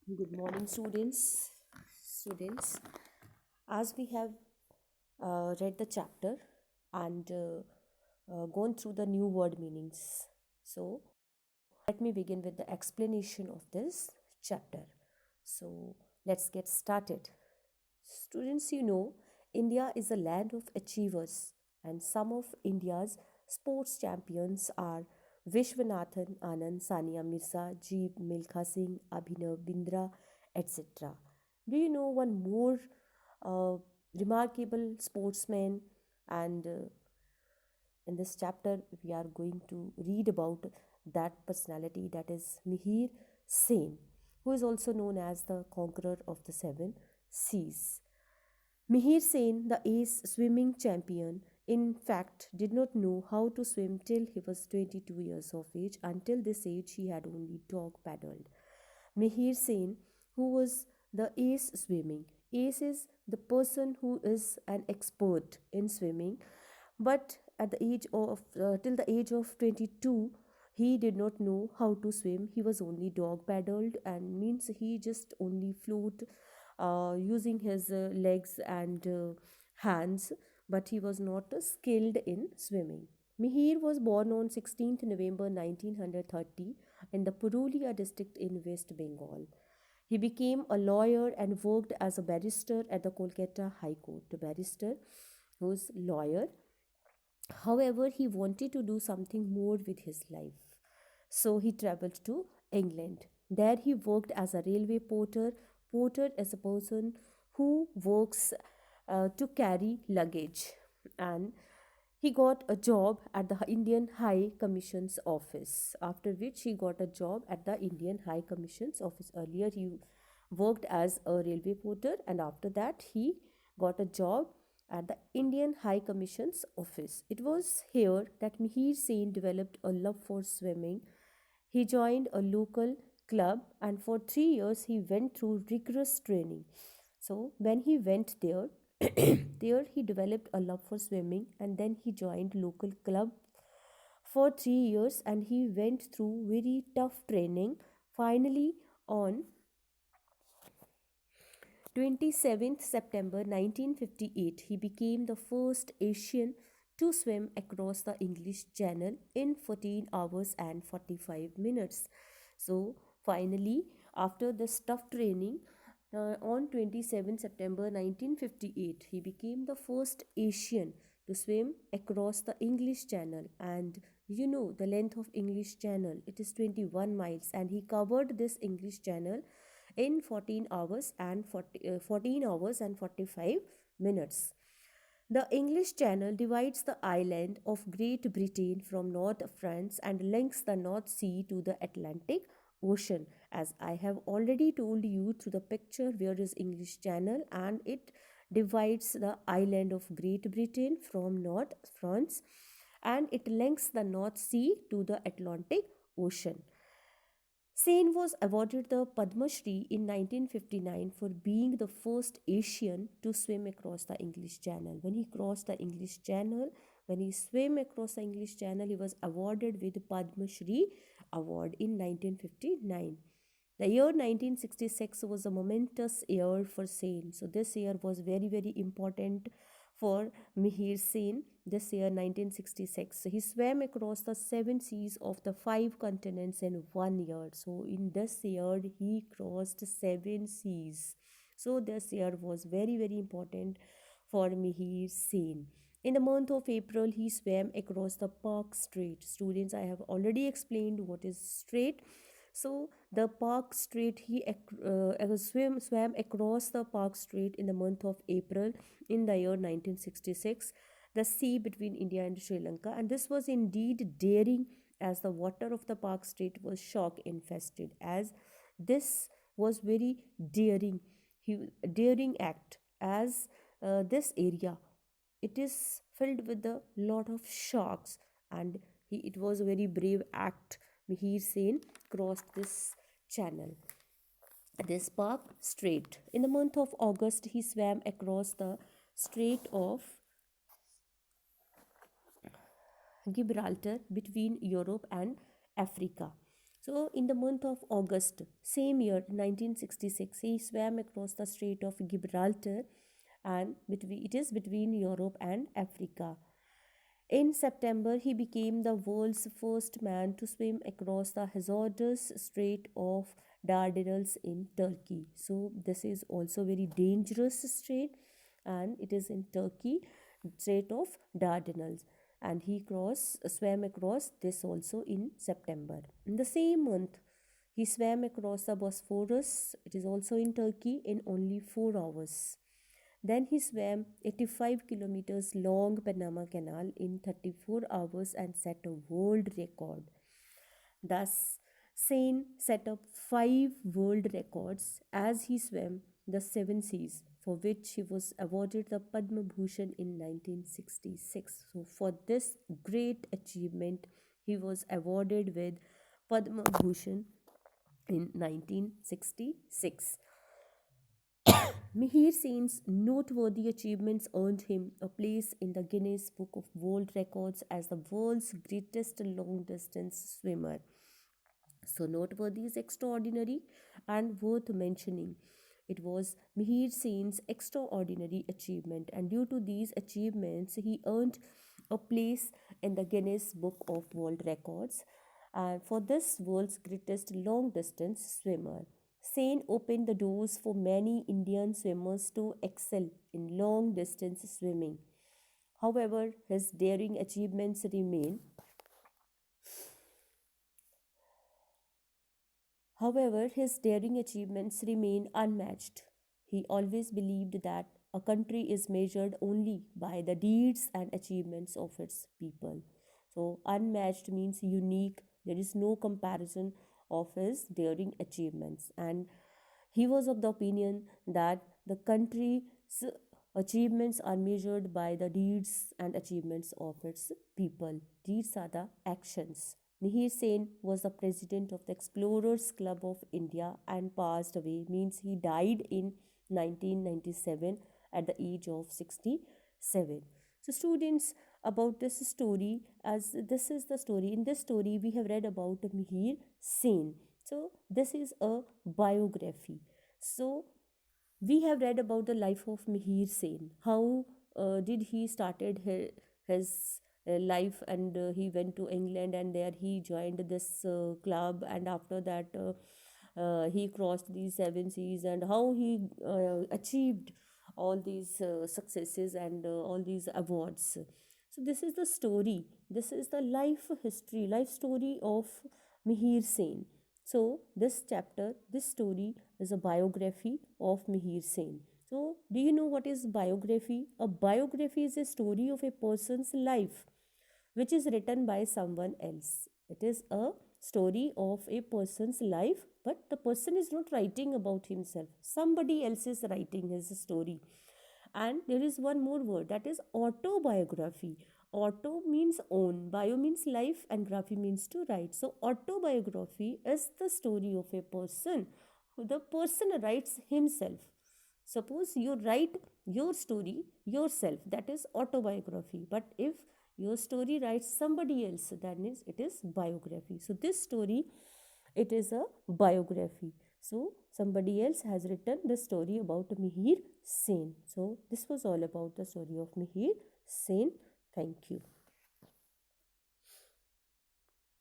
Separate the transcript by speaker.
Speaker 1: Good morning, students. Students, as we have read the chapter and gone through the new word meanings, so let me begin with the explanation of this chapter. So, let's get started. Students, India is a land of achievers, and some of India's sports champions are Vishwanathan Anand, Sania Mirza, Jeep Milkha Singh, Abhinav Bindra, etc. Do you know one more uh, remarkable sportsman? And in this chapter, we are going to read about that personality, that is Mihir Sen, who is also known as the conqueror of the seven seas. Mihir Sen, the ace swimming champion, in fact did not know how to swim till he was 22 years of age. Until this age, he had only dog paddled. Mihir Sen, who was the ace swimming. Ace is the person who is an expert in swimming, but at the age of till the age of 22, he did not know how to swim. He was only dog paddled, and means he just only float using his legs and hands, but he was not skilled in swimming. Mihir was born on 16th November 1930 in the Purulia district in West Bengal. He became a lawyer and worked as a barrister at the Kolkata High Court. A barrister who's lawyer. However, he wanted to do something more with his life. So he traveled to England. There he worked as a railway porter. Porter is a person who works to carry luggage. And he got a job at the Indian High Commission's office, after which he got a job at the Indian High Commission's office. Earlier, he worked as a railway porter, and after that, he got a job at the Indian High Commission's office. It was here that Mihir Sen developed a love for swimming. He joined a local club, and for 3 years he went through rigorous training. So when he went there, there he developed a love for swimming, and then he joined local club for 3 years, and he went through very tough training. Finally, on 27th September 1958, he became the first Asian to swim across the English Channel in 14 hours and 45 minutes. So, finally, after this tough training, on 27 September 1958, he became the first Asian to swim across the English Channel. And the length of English Channel, it is 21 miles, and he covered this English Channel in 14 hours and 45 minutes. The English Channel divides the island of Great Britain from North France and links the North Sea to the Atlantic Ocean. As I have already told you through the picture, where is English Channel, and it divides the island of Great Britain from North France, and it links the North Sea to the Atlantic Ocean. Sen was awarded the Padma Shri in 1959 for being the first Asian to swim across the English Channel. When he crossed the English Channel, when he swam across the English Channel, he was awarded with the Padma Shri award in 1959. The year 1966 was a momentous year for Sen. So this year was very, very important for Mihir Sen. This year 1966. So he swam across the seven seas of the five continents in 1 year. So in this year he crossed seven seas. So this year was very, very important for Mihir Sen. In the month of April, he swam across the Park Strait. Students, I have already explained what is strait. So the Park Strait, he swam across the Park Strait in the month of April in the year 1966, the sea between India and Sri Lanka. And this was indeed daring, as the water of the Park Strait was shark infested. As this was very daring, daring act, as this area, it is filled with a lot of sharks, and it was a very brave act. Mihir Sen crossed this channel, this Park Strait. In the month of August, he swam across the Strait of Gibraltar between Europe and Africa. So, in the month of August, same year, 1966, he swam across the Strait of Gibraltar, and it is between Europe and Africa. In September, he became the world's first man to swim across the hazardous Strait of Dardanelles in Turkey. So, this is also very dangerous strait, and it is in Turkey, Strait of Dardanelles. And he swam across this also in September. In the same month, he swam across the Bosphorus, it is also in Turkey, in only 4 hours. Then he swam 85 kilometers long Panama Canal in 34 hours and set a world record. Thus, Sen set up 5 world records as he swam the seven seas, for which he was awarded the Padma Bhushan in 1966. So, for this great achievement, he was awarded with Padma Bhushan in 1966. Mihir Sen's noteworthy achievements earned him a place in the Guinness Book of World Records as the world's greatest long distance swimmer. So, noteworthy is extraordinary and worth mentioning. It was Mihir Sen's extraordinary achievement, and due to these achievements, he earned a place in the Guinness Book of World Records. And for this world's greatest long distance swimmer, Sen opened the doors for many Indian swimmers to excel in long distance swimming. However, his daring achievements remain However, his daring achievements remain unmatched. He always believed that a country is measured only by the deeds and achievements of its people. So, unmatched means unique. There is no comparison of his daring achievements. And he was of the opinion that the country's achievements are measured by the deeds and achievements of its people. Deeds are the actions. Mihir Sen was the president of the Explorers Club of India and passed away, means he died in 1997 at the age of 67. So, students, about this story, as this is the story, in this story, we have read about Mihir Sen. So, this is a biography. So, we have read about the life of Mihir Sen. How did he started his life, and he went to England, and there he joined this club, and after that he crossed these seven seas, and how he achieved all these successes and all these awards. So this is the story. This is the life story of Mihir Sen. So, this chapter, this story is a biography of Mihir Sen. So, do you know what is biography? A biography is a story of a person's life which is written by someone else. It is a story of a person's life, but the person is not writing about himself. Somebody else is writing his story. And there is one more word, that is autobiography. Auto means own, bio means life, and graphy means to write. So, autobiography is the story of a person. The person writes himself. Suppose you write your story yourself, that is autobiography. But if your story writes somebody else, that means it is biography. So, this story, it is a biography. So, somebody else has written the story about Mihir Sen. So, this was all about the story of Mihir Sen. Thank you.